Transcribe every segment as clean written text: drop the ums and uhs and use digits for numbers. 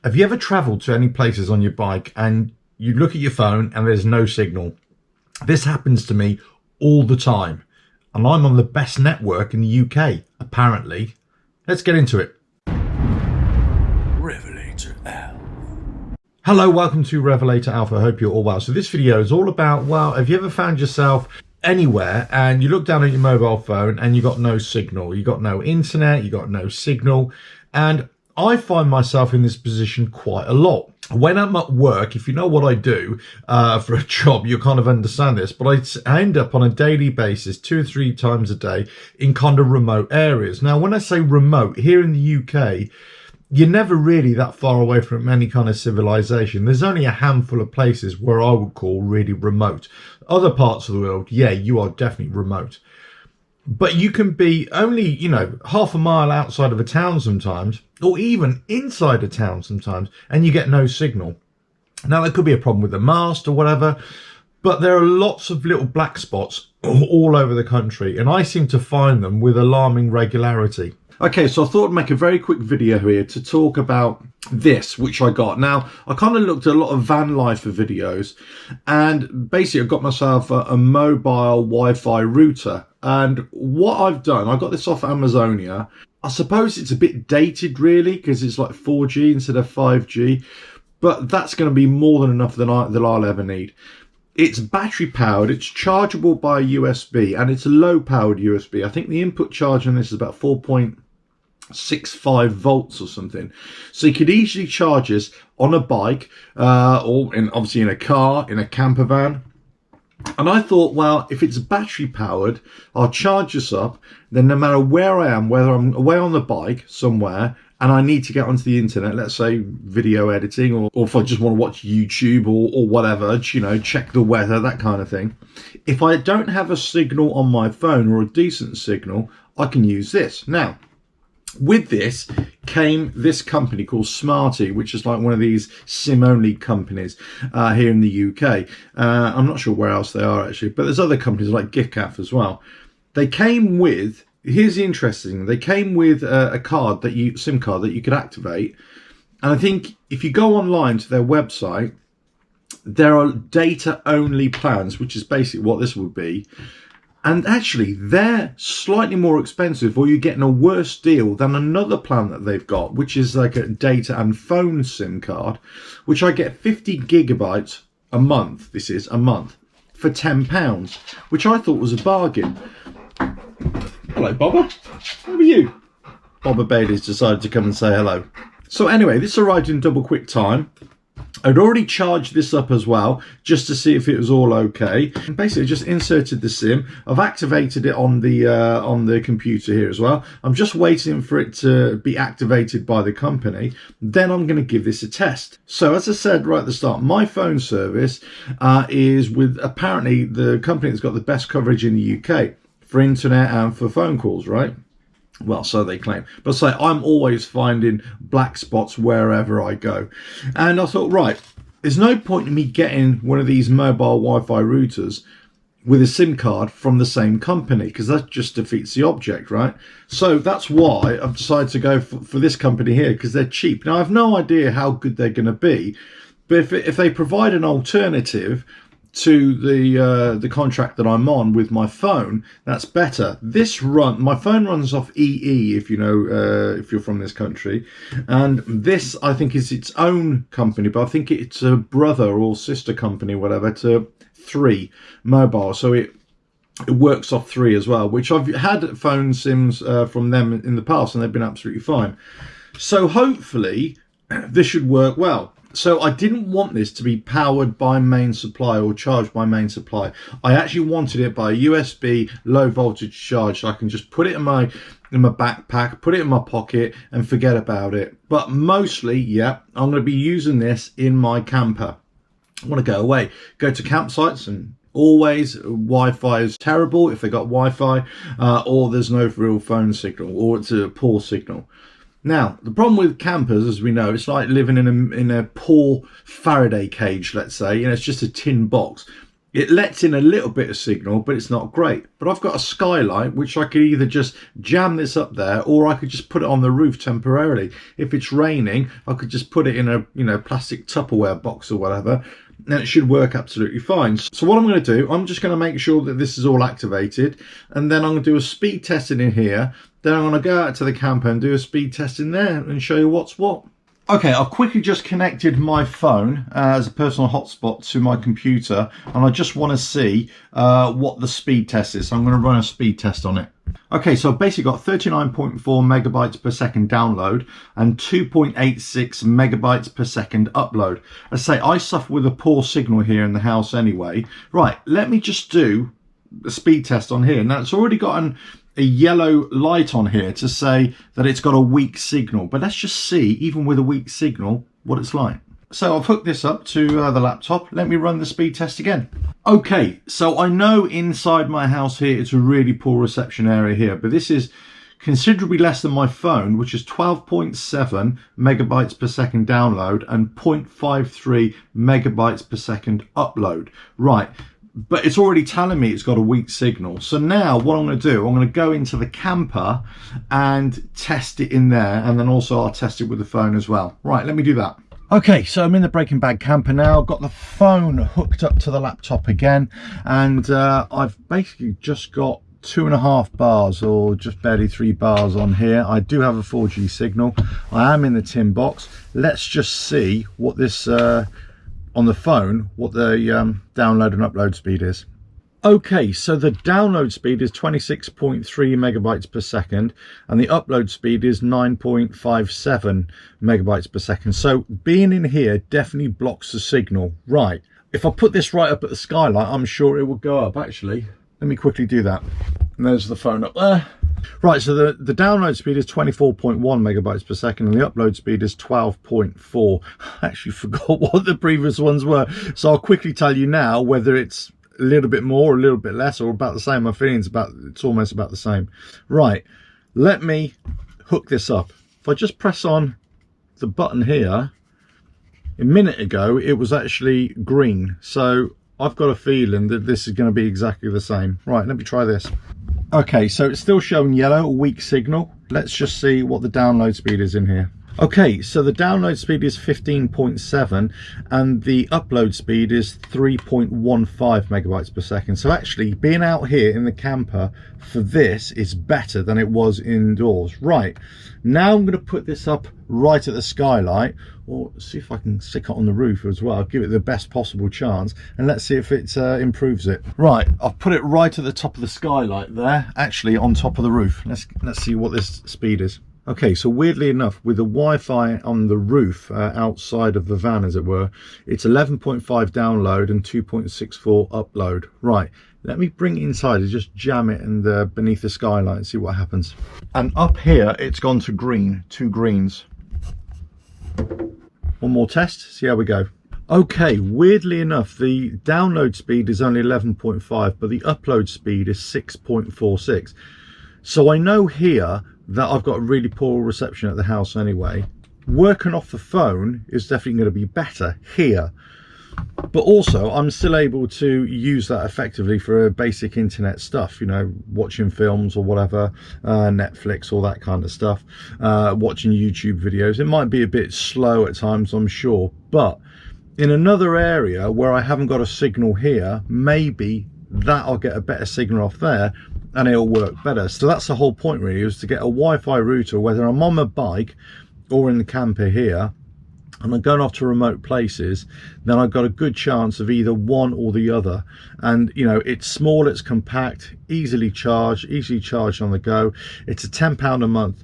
Have you ever traveled to any places on your bike and you look at your phone and there's no signal? This happens to me all the time, and I'm on the best network in the UK, apparently. Let's get into it. RevelatorAlf. Hello, welcome to RevelatorAlf. I hope you're all well. So this video is all about, well, have you ever found yourself anywhere and you look down at your mobile phone and you got no signal, you got no internet, you got no signal? And I find myself in this position quite a lot. When I'm at work, if you know what I do for a job, you kind of understand this, but I end up on a daily basis, 2 or 3 times a day in kind of remote areas. Now, when I say remote, here in the UK, you're never really that far away from any kind of civilization. There's only a handful of places where I would call really remote. Other parts of the world, yeah, you are definitely remote. But you can be only, half a mile outside of a town sometimes, or even inside a town sometimes, and you get no signal. Now, there could be a problem with the mast or whatever, but there are lots of little black spots all over the country, and I seem to find them with alarming regularity. Okay, so I thought I'd make a very quick video here to talk about this, which I got. Now, I kind of looked at a lot of van lifer videos, and basically I got myself a mobile Wi-Fi router. And what I've done, I got this off Amazonia. I suppose it's a bit dated really, because it's like 4G instead of 5G, but that's going to be more than enough that I'll ever need. It's battery powered, it's chargeable by USB, and it's a low powered USB. I think the input charge on this is about 4.65 volts or something. So you could easily charge this on a bike, or obviously in a car, in a camper van. And I thought, well, if it's battery powered, I'll charge this up. Then no matter where I am, whether I'm away on the bike somewhere and I need to get onto the internet, let's say video editing, or if I just want to watch YouTube or whatever, check the weather, that kind of thing. If I don't have a signal on my phone or a decent signal, I can use this. Now, with this came this company called Smarty, which is like one of these SIM-only companies here in the UK. I'm not sure where else they are actually, but there's other companies like GiftCaf as well. They came with, here's the interesting thing, they came with a card SIM card that you could activate. And I think if you go online to their website, there are data-only plans, which is basically what this would be. And actually, they're slightly more expensive, or you're getting a worse deal than another plan that they've got, which is like a data and phone SIM card, which I get 50 gigabytes a month. This is a month for £10, which I thought was a bargain. Hello, Bobber. How are you? Bobber Bailey's decided to come and say hello. So anyway, this arrived in double quick time. I'd already charged this up as well, just to see if it was all okay. And basically just inserted the SIM. I've activated it on the computer here as well. I'm just waiting for it to be activated by the company. Then I'm going to give this a test. So as I said right at the start, my phone service is with apparently the company that's got the best coverage in the UK for internet and for phone calls, right? Well, so they claim. But say I'm always finding black spots wherever I go. And I thought, right, there's no point in me getting one of these mobile Wi-Fi routers with a SIM card from the same company, because that just defeats the object, right? So that's why I've decided to go for this company here, because they're cheap. Now, I have no idea how good they're going to be, but if they provide an alternative to the contract that I'm on with my phone, that's better. My phone runs off EE, if you know, if you're from this country, and this I think is its own company, but I think it's a brother or sister company, whatever, to 3 Mobile, so it works off 3 as well, which I've had phone SIMs from them in the past, and they've been absolutely fine. So hopefully this should work well. So I didn't want this to be powered by main supply or charged by main supply. I actually wanted it by a USB low voltage charge, so I can just put it in my backpack, put it in my pocket and forget about it. But mostly, yeah, I'm going to be using this in my camper. I want to go away, go to campsites, and always Wi-Fi is terrible if they got Wi-Fi, or there's no real phone signal, or it's a poor signal. Now, the problem with campers, as we know, it's like living in a poor Faraday cage, let's say. It's just a tin box. It lets in a little bit of signal, but it's not great. But I've got a skylight, which I could either just jam this up there, or I could just put it on the roof temporarily. If it's raining, I could just put it in a, you know, plastic Tupperware box or whatever, and it should work absolutely fine. So what I'm going to do, I'm just going to make sure that this is all activated, and then I'm going to do a speed testing in here. Then I'm going to go out to the camper and do a speed test in there and show you what's what. Okay, I've quickly just connected my phone as a personal hotspot to my computer, and I just want to see what the speed test is. So I'm going to run a speed test on it. Okay, so I've basically got 39.4 megabytes per second download and 2.86 megabytes per second upload. As I say, I suffer with a poor signal here in the house anyway. Right, let me just do the speed test on here. Now, it's already got a yellow light on here to say that it's got a weak signal, but let's just see, even with a weak signal, what it's like. So I've hooked this up to the laptop. Let me run the speed test again. Okay, so I know inside my house here it's a really poor reception area here, but this is considerably less than my phone, which is 12.7 megabytes per second download and 0.53 megabytes per second upload. Right. But it's already telling me it's got a weak signal. So now what I'm going to do, I'm going to go into the camper and test it in there. And then also I'll test it with the phone as well. Right, let me do that. Okay, so I'm in the Breaking Bag camper now. I've got the phone hooked up to the laptop again. And I've basically just got 2.5 bars or just barely 3 bars on here. I do have a 4G signal. I am in the tin box. Let's just see what this... on the phone, what the download and upload speed is. Okay, so the download speed is 26.3 megabytes per second and the upload speed is 9.57 megabytes per second. So being in here definitely blocks the signal. Right, if I put this right up at the skylight, I'm sure it will go up. Actually, let me quickly do that. And there's the phone up there. Right, so the download speed is 24.1 megabytes per second and the upload speed is 12.4. I actually forgot what the previous ones were, so I'll quickly tell you now whether it's a little bit more, a little bit less, or about the same. My feeling's it's almost about the same. Right, let me hook this up. If I just press on the button here, a minute ago it was actually green, so I've got a feeling that this is going to be exactly the same. Right, let me try this. Okay, so it's still showing yellow, a weak signal. Let's just see what the download speed is in here. Okay, so the download speed is 15.7 and the upload speed is 3.15 megabytes per second. So actually being out here in the camper for this is better than it was indoors. Right, now I'm going to put this up right at the skylight, or see if I can stick it on the roof as well, give it the best possible chance, and let's see if it improves it. Right, I've put it right at the top of the skylight there, actually on top of the roof. Let's see what this speed is. Okay, so weirdly enough, with the Wi-Fi on the roof outside of the van, as it were, it's 11.5 download and 2.64 upload. Right, let me bring it inside and just jam it in the beneath the skylight and see what happens. And up here, it's gone to green, 2 greens. One more test, see how we go. Okay, weirdly enough, the download speed is only 11.5, but the upload speed is 6.46. So I know here that I've got a really poor reception at the house anyway. Working off the phone is definitely going to be better here. But also, I'm still able to use that effectively for basic internet stuff, you know, watching films or whatever, Netflix, all that kind of stuff, watching YouTube videos. It might be a bit slow at times, I'm sure, but in another area where I haven't got a signal here, maybe that I'll get a better signal off there and it'll work better. So that's the whole point really, is to get a Wi-Fi router, whether I'm on my bike or in the camper here, and I'm going off to remote places, then I've got a good chance of either one or the other. And you know, it's small, it's compact, easily charged on the go. It's a £10 a month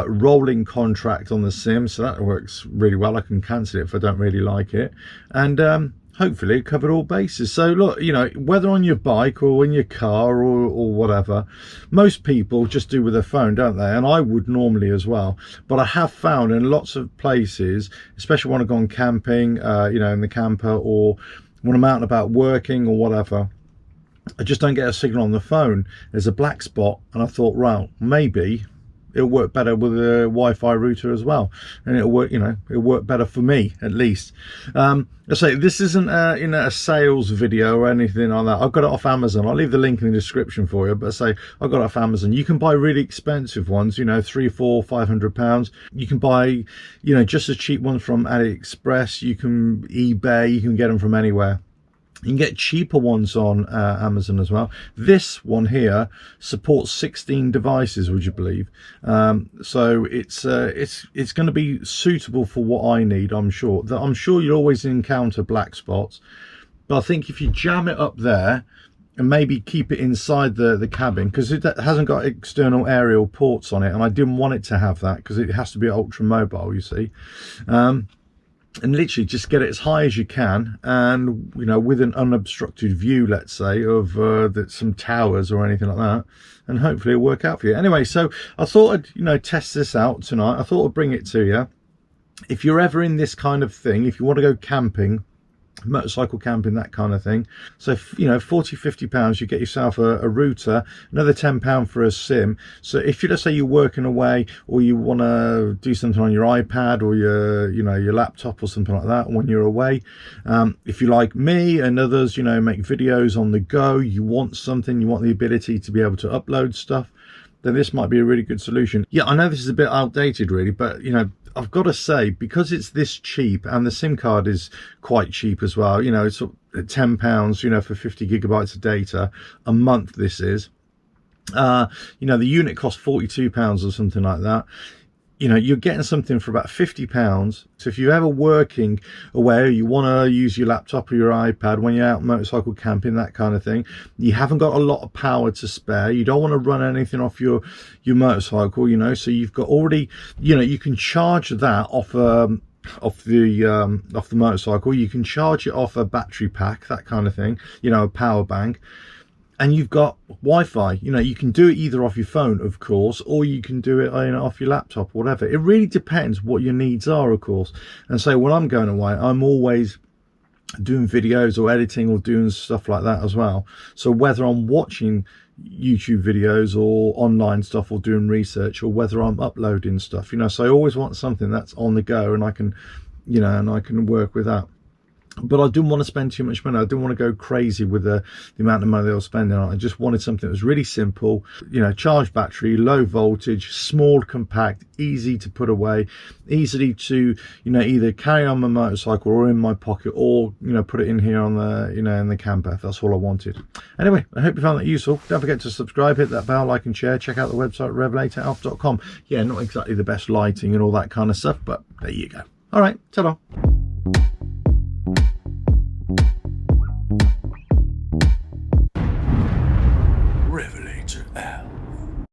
rolling contract on the sim, so that works really well. I can cancel it if I don't really like it, and hopefully it covered all bases. So look, you know, whether on your bike or in your car or whatever, most people just do with their phone, don't they? And I would normally as well, but I have found in lots of places, especially when I've gone camping, you know, in the camper, or when I'm out and about working or whatever, I just don't get a signal on the phone. There's a black spot, and I thought, well, maybe it'll work better with a Wi-Fi router as well, and it'll work, you know, it'll work better for me at least. I say this isn't a sales video or anything like that. I've got it off Amazon. I'll leave the link in the description for you, but I say I got it off Amazon. You can buy really expensive ones, you know, £300, £400, £500. You can buy, you know, just as cheap ones from AliExpress. You can eBay. You can get them from anywhere. You can get cheaper ones on Amazon as well. This one here supports 16 devices, would you believe? So it's going to be suitable for what I need. I'm sure you'll always encounter black spots, but I think if you jam it up there and maybe keep it inside the cabin, because it hasn't got external aerial ports on it, and I didn't want it to have that because it has to be ultra mobile, you see. And literally just get it as high as you can, and you know, with an unobstructed view, let's say, of some towers or anything like that, and hopefully it'll work out for you. Anyway, so I thought I'd, you know, test this out tonight. I thought I'd bring it to you. If you're ever in this kind of thing, if you want to go camping, motorcycle camping, that kind of thing, so you know, £40–50, you get yourself a router, another £10 for a sim. So if you, let's say you're working away, or you want to do something on your iPad or your, you know, your laptop or something like that when you're away, if you, like me and others, you know, make videos on the go, you want something, you want the ability to be able to upload stuff, then this might be a really good solution. Yeah, I know this is a bit outdated really, but you know, I've got to say, because it's this cheap, and the SIM card is quite cheap as well, you know, it's £10, you know, for 50 gigabytes of data a month. This is, you know, the unit costs £42 or something like that. You know, you're getting something for about £50. So if you're ever working away, you want to use your laptop or your iPad when you're out motorcycle camping, that kind of thing, you haven't got a lot of power to spare, you don't want to run anything off your motorcycle, you know, so you've got already, you know, you can charge that off the motorcycle, you can charge it off a battery pack, that kind of thing, you know, a power bank. And you've got Wi-Fi, you know, you can do it either off your phone, of course, or you can do it, you know, off your laptop, whatever. It really depends what your needs are, of course. And so when I'm going away, I'm always doing videos or editing or doing stuff like that as well. So whether I'm watching YouTube videos or online stuff or doing research, or whether I'm uploading stuff, you know, so I always want something that's on the go, and I can, you know, and I can work with that. But I didn't want to spend too much money. I didn't want to go crazy with the amount of money they were spending on it. I just wanted something that was really simple, you know, charged battery, low voltage, small, compact, easy to put away, easily to, you know, either carry on my motorcycle or in my pocket, or, you know, put it in here on the, you know, in the camper. That's all I wanted. Anyway, I hope you found that useful. Don't forget to subscribe, hit that bell, like and share. Check out the website, RevelatorAlf.com. Yeah, not exactly the best lighting and all that kind of stuff, but there you go. All right, ta-da.